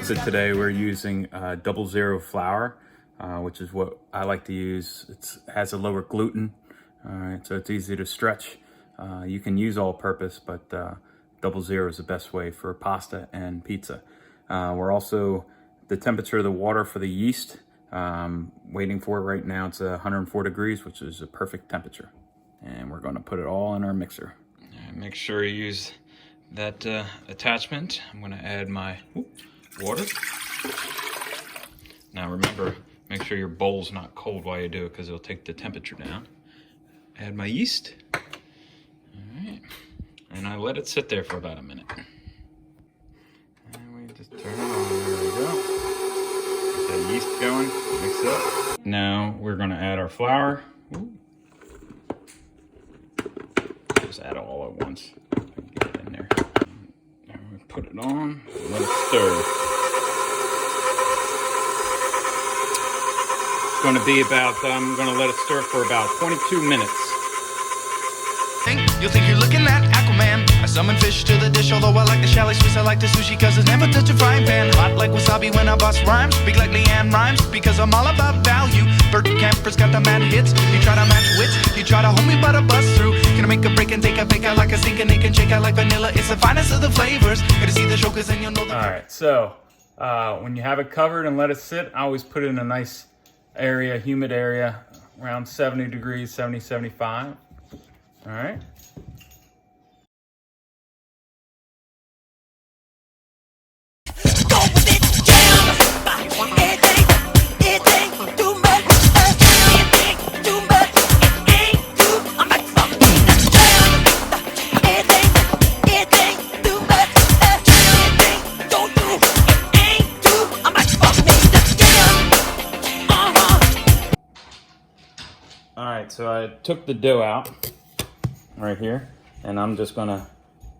pizza today, we're using 00 flour, which is what I like to use. It has a lower gluten, all right, so it's easy to stretch. You can use all-purpose, but 00 is the best way for pasta and pizza. We're also, the temperature of the water for the yeast, waiting for it right now. It's 104 degrees, which is a perfect temperature. And we're gonna put it all in our mixer. And make sure you use that attachment. I'm gonna add my water. Now remember, make sure your bowl's not cold while you do it, because it'll take the temperature down. Add my yeast. All right, and I let it sit there for about a minute. And we just turn it on. There we go. Get that yeast going. Mix it up. Now we're gonna add our flour. Just add it all at once. Get it in there. And we put it on. Let it stir. It's going to be about, I'm going to let it stir for about 22 minutes. You'll think you're looking at Aquaman. I summon fish to the dish, although I like the chalet Swiss. I like the sushi, cause it's never touch a frying pan. Hot like wasabi when I bust rhymes. Speak like Leanne rhymes, because I'm all about value. Bert Camper's got the mad hits. You try to match wits, you try to hold me but I bust through. Can I make a break and take a fake out like a sink and can shake out like vanilla? It's the finest of the flavors. Gotta see the show, cause then you'll know the... Alright, so when you have it covered and let it sit, I always put it in a nice area, humid area, around 70 degrees, 70, 75. All right. Alright, so I took the dough out right here, and I'm just gonna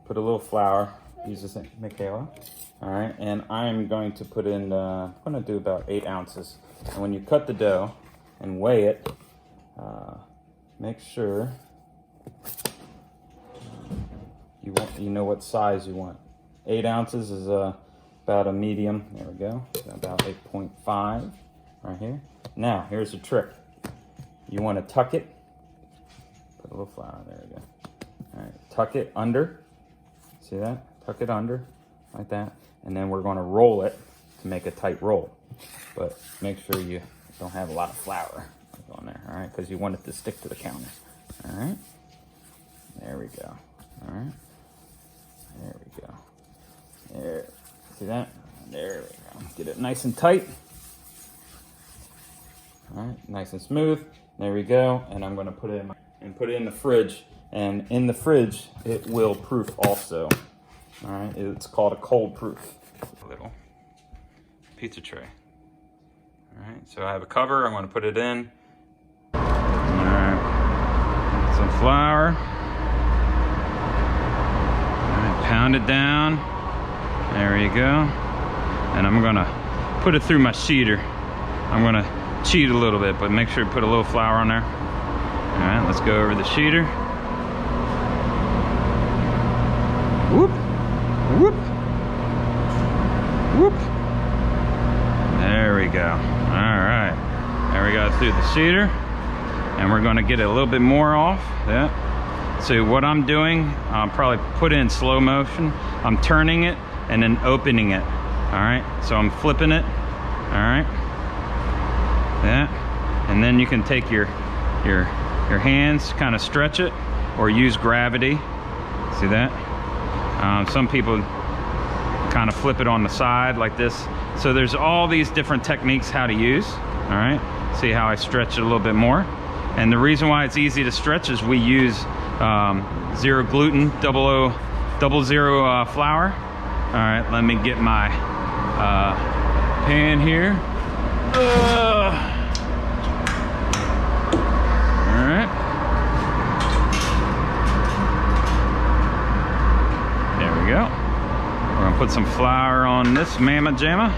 put a little flour. Use this, Michaela. Alright, and I'm going to put in, I'm gonna do about 8 ounces. And when you cut the dough and weigh it, make sure you know what size you want. 8 ounces is about a medium. There we go. So about 8.5 right here. Now, here's the trick. You want to tuck it. Put a little flour. There we go. All right, tuck it under. See that? Tuck it under like that, and then we're going to roll it to make a tight roll. But make sure you don't have a lot of flour on there. All right, because you want it to stick to the counter. All right. There we go. All right. There we go. There. See that? There we go. Get it nice and tight. All right, nice and smooth. There we go. And I'm going to put it in the fridge. And in the fridge, it will proof also. All right, it's called a cold proof. A little pizza tray. All right, so I have a cover. I'm going to put it in. All right, some flour. All right, pound it down. There you go. And I'm going to put it through my sheeter. I'm going to cheat a little bit, but make sure you put a little flour on there. All right, let's go over the sheeter. Whoop, whoop, whoop. There we go. All right, there we go through the sheeter, and we're going to get a little bit more off. Yeah. So what I'm doing, I'll probably put it in slow motion. I'm turning it and then opening it. All right, so I'm flipping it. All right. Yeah, and then you can take your hands, kind of stretch it, or use gravity. See that? Some people kind of flip it on the side like this. So there's all these different techniques how to use. All right, see how I stretch it a little bit more. And the reason why it's easy to stretch is we use 0 gluten, 00 flour. All right, let me get my pan here. Alright. There we go. We're going to put some flour on this mamma jamma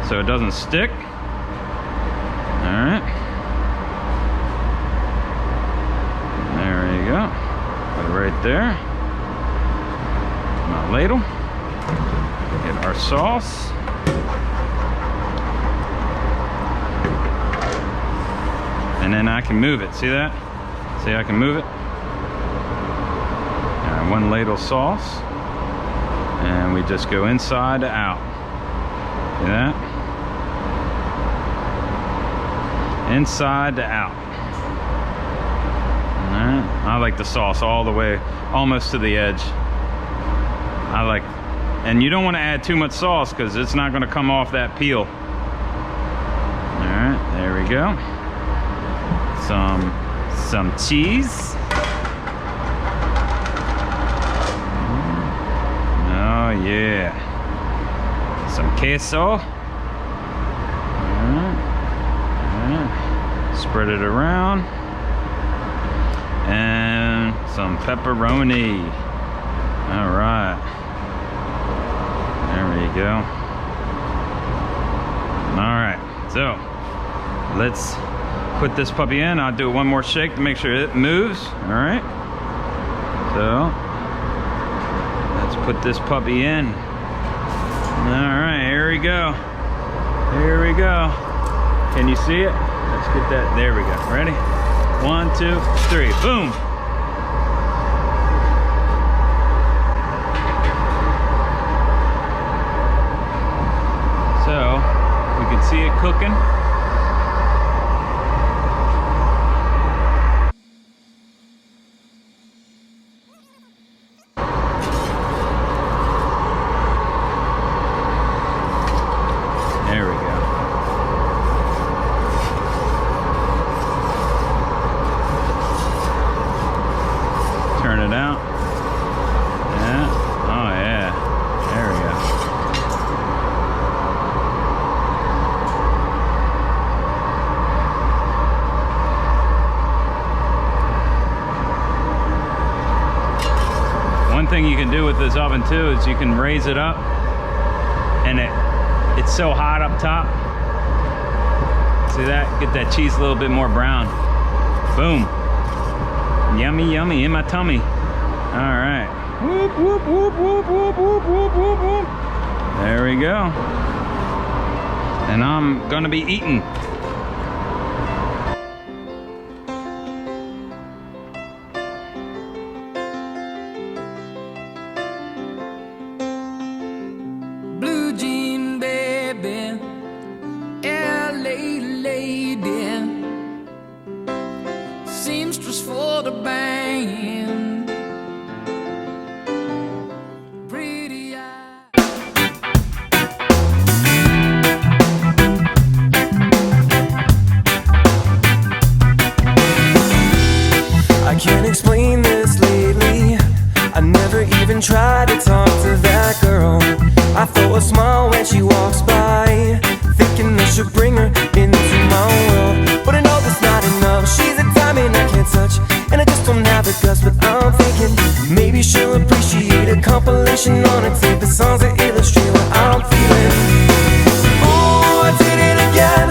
so it doesn't stick. Alright. There you go. Put it right there. My ladle. Get our sauce. And then I can move it. See that? See, I can move it. All right, 1 ladle sauce. And we just go inside to out. See that? Inside to out. All right. I like the sauce all the way, almost to the edge. I like, and you don't want to add too much sauce because it's not going to come off that peel. All right, there we go. Some cheese. Oh yeah. Some queso. Spread it around. And some pepperoni. All right. There we go. All right. So let's put this puppy in. I'll do one more shake to make sure it moves. All right. So let's put this puppy in. All right, here we go. Here we go. Can you see it? Let's get that. There we go. Ready? 1, 2, 3. Boom. So we can see it cooking. There we go. Turn it out. Yeah. Oh yeah. There we go. One thing you can do with this oven too is you can raise it up, and it's so hot up top. See that? Get that cheese a little bit more brown. Boom. Yummy, yummy in my tummy. All right. Whoop, whoop, whoop, whoop, whoop, whoop, whoop, whoop, whoop. There we go. And I'm gonna be eating. Blue jean baby, LA lady, seamstress for the band, pretty eyes. I can't explain this lately. I never even tried to talk to that girl. I throw a smile when she walks by, thinking I should bring her into my world. But I know that's not enough. She's a diamond I can't touch, and I just don't have the guts. But I'm thinking maybe she'll appreciate a compilation on a tape of songs that illustrate what I'm feeling. Ooh, I did it again.